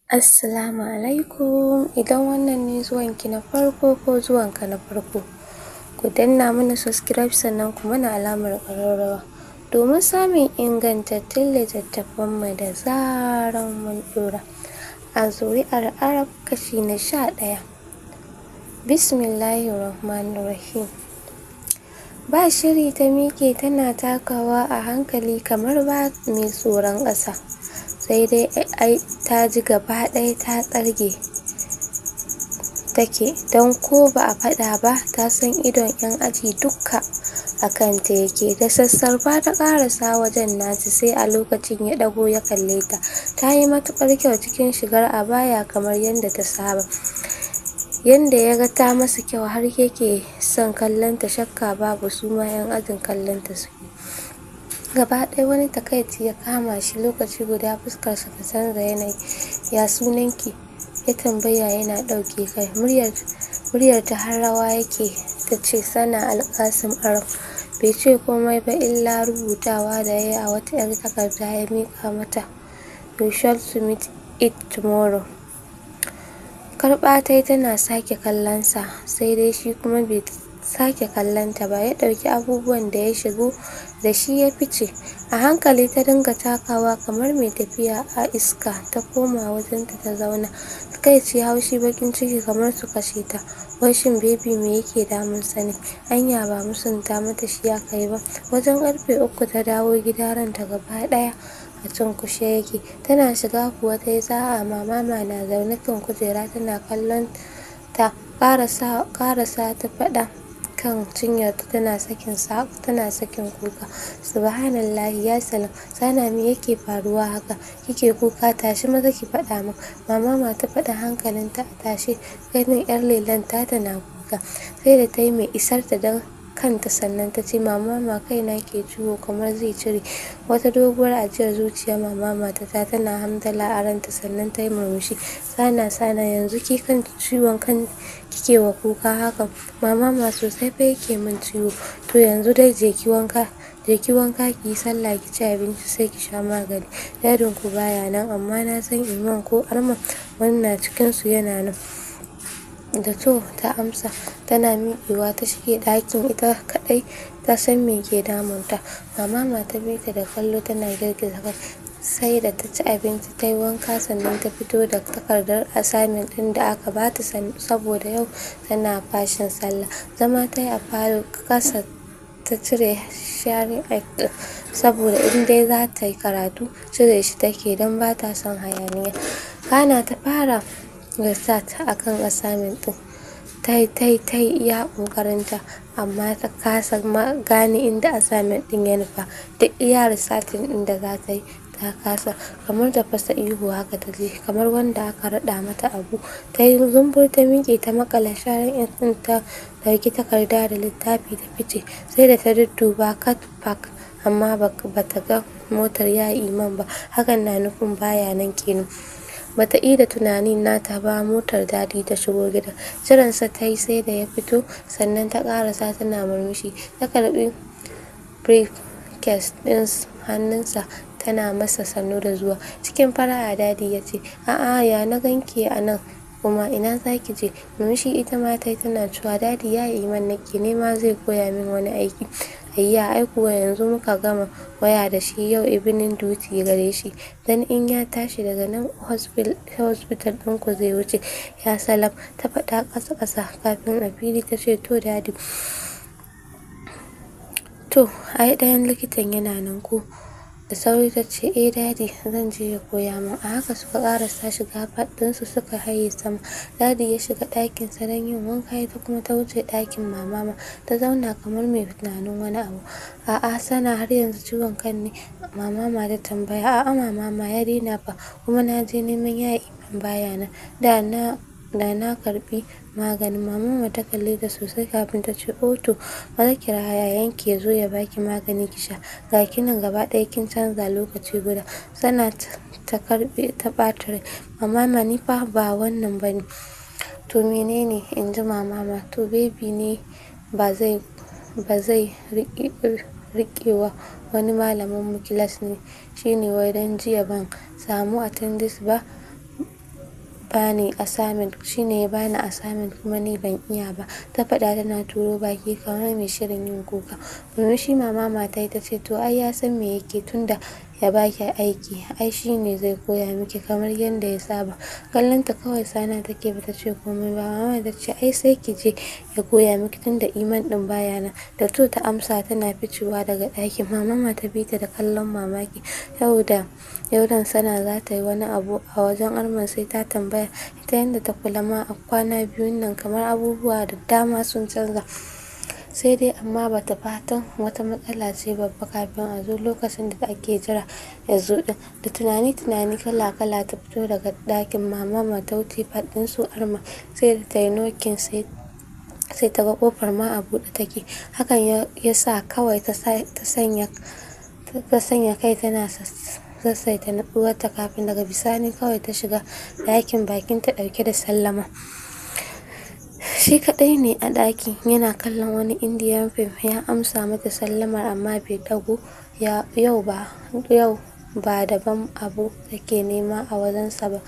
Assalamu alaikum. Idan wannan ne zuwanki na farko ko zuwanka na farko, ku danna mana subscribe sannan ku mana alamar ƙararrawa domin samun ingantattun littattafanmu da zaran mun ɗora. A zuri'ar Arab kashi na 11. Bismillahirrahmanirrahim. Ba shiri ta miƙe tana takawa a hankali kamar ba mai tsoron ƙasa. Sai dai ta ji gaba ɗaya ta tsarge take don ko ba a faɗa ba ta san idon 'yan aji dukka a kanta yake. Da sassarfa ta ƙarasa wajen naci sai a lokacin ya ɗago ya kalle ta. Ta yi matuƙar kyau cikin shigar abaya kamar yadda ta saba. Yanda ya ga ta masa kyau har yake son kallonta, shakka babu su ma 'yan ajin kallonta suke. Gaba ɗaya wani takaici ya kama shi, lokaci guda fuskarsa ta canza yanayi. Ya sunanki? Ya tambaya yana ɗauke kai. Muryar ta har rawa yake. Ta ce Sana Alƙasim Arab. Bai ce komai ba illa rubutawa da ya yi a wata 'yar takarda ya miƙa mata. You shall meet it tomorrow. Karɓa ta yi tana sake kallonsa, sai dai shi kuma bai sake kallonta ba. Ya ɗauki abubuwan da ya shigo da shi ya fice. A hankali ta dinga takawa kamar mai tafiya a iska. Ta koma wajenta ta zauna. Takaici, haushi, bakin ciki kamar su kashe ta. Wai shin baby me yake damunsa ne? Anya ba musunta mata shi aka yi ba. Wajen karfe 3 ta dawo gida, ranta gaba ɗaya a cunkushe yake. Tana shiga kuwa ta yi sa'a mama na zaune kan kujera tana kallon ta. Karasa ta faɗa kan cinyarta tana sakin kuka. Subhanallahi ya salam, Sana me yake faruwa haka? Kike kuka? Tashi maza ki faɗa min. Mama ta faɗa, hankalinta a tashe, ganin 'yar lelen ta tana kuka. Sai da ta yi mai isarta don kanta sannan ta ce mama kaina ke ciwo kamar zai cire. Wata doguwar ajiyar zuciya mama ta tana hamdala a ranta sannan ta yi murmushi. Sana yanzu ki kan ciwon kan kike wa kuka haka? Mama sosai fa yake min ciwo. To yanzu dai je ki wanka ki yi sallah ki ci abinci sai ki sha magani. Dadin ku baya nan amma na san Iman ko Arman wannan cikin su yana nan. Da to ta amsa tana miƙewa ta shige ɗakin. Ita kaɗai ta san me ke damunta. Mama ta bi ta da kallo tana girgiza kai. Sai da ta ci abinci ta yi wanka sannan ta fito da takardar assignment ɗin da aka bata saboda yau tana fashin sallah. Zama ta yi a falo kasa ta cire sharing ɗin saboda in dai za ta yi karatu cire shi take don ba ta son hayaniya. Kana ta fara research akan assignment ɗin. Ta yi iya ƙoƙarinta amma ta kasa gane inda assignment ɗin ya nufa. Duk iya researching ɗin da za ta yi ta kasa. Kamar da fasa ihu haka ta ji, kamar wanda aka raɗa mata abu. Ta yi zumbur ta miƙe ta makala sharing ɗin ta ɗauki takarda da littafi ta fice. Sai da ta dudduba cat park amma ba ta ga motar ya Iman ba. Hakan na nufin baya nan kenan. Bata da tunanin nata ba, motar dadi ta shigo gidan. Jiransa ta yi sai da ya fito sannan ta karasa tana murmushi. Ta karbi briefcase ɗin hannunsa tana masa sannu da zuwa. Cikin fara'a dadi ya ce a'a ya na ganki a nan kuma ina zaki je? Murmushi ita ma ta yi tana cewa dadi ya Iman nake nema zai koya min wani aiki. Ayya ai kuwa yanzu muka gama waya da shi, yau evening duty gare shi. Dan in ya tashi daga nan hospital ɗinku zai wuce. Ya salam, ta faɗa ƙasa kafin a fili ta ce to dadi. To ai ɗayan likitan yana nan ko? Da sauri ta ce dadi zan je ya koya min. A haka suka karasa shiga faɗinsu suka haye sama. Dadi ya shiga ɗakinsa don yin wanka, ita kuma ta wuce ɗakin mama ta zauna kamar mai tunanin wani abu. A'a Sana har yanzu ciwon kan ne? Mama ta tambaya. A'a mama ya daina fa, kuma na je neman ya Iman baya nan. Da na karbi maganin. Mama ta kalle ta sosai kafin ta ce to maza kira yayanki ya zo ya baki magani ki sha. Ga kinan gaba ɗaya kin canza lokaci guda. Sana ta karbe ta ɓata rai. Mama ni fa ba wannan bane. To menene? In ji mama. To baby ne ba zai riƙewa wani malamin mu kilas ne. Shine wai dan jiya ban samu attendance ba bani assignment kuma ni ban iya ba, ta faɗa tana turo baki kamar mai shirin yin kuka. Murmushi mama matai ta ce to ai ya san me yake tunda ya baki aiki, ai shi ne zai koya miki kamar yadda ya saba. Kallonta kawai Sana take bata ce komai ba. Mama ta ce ai sai ki je ya koya miki tunda Iman din baya nan. Da to ta amsa tana ficewa daga ɗakin. Mama ta bi ta da kallon mamaki. Yau Sana za ta yi wani abu a wajen Arman sai ta tambaya ita yadda ta kula ma a kwana biyun nan kamar abubuwa da dama sun canza. Sai dai amma bata fatan wata matsala ce babba kafin a zo lokacin da ake jira ya zo din. Da tunani kala ta fito daga ɗakin. Mama ta wuce faɗin su Arman sai da ta yi nokin sai ta ga kofar ma a buɗe take. Hakan ya sa kawai ta sanya kai tana sassaita natsuwarta kafin daga bisani kawai ta shiga ɗakin bakin ta ɗauke da sallama. Shi kaɗai ne a ɗakin yana kallon wani indian film. Ya amsa mata sallamar amma bai ɗago. Yau ba daban abu take nema a wajensa ba.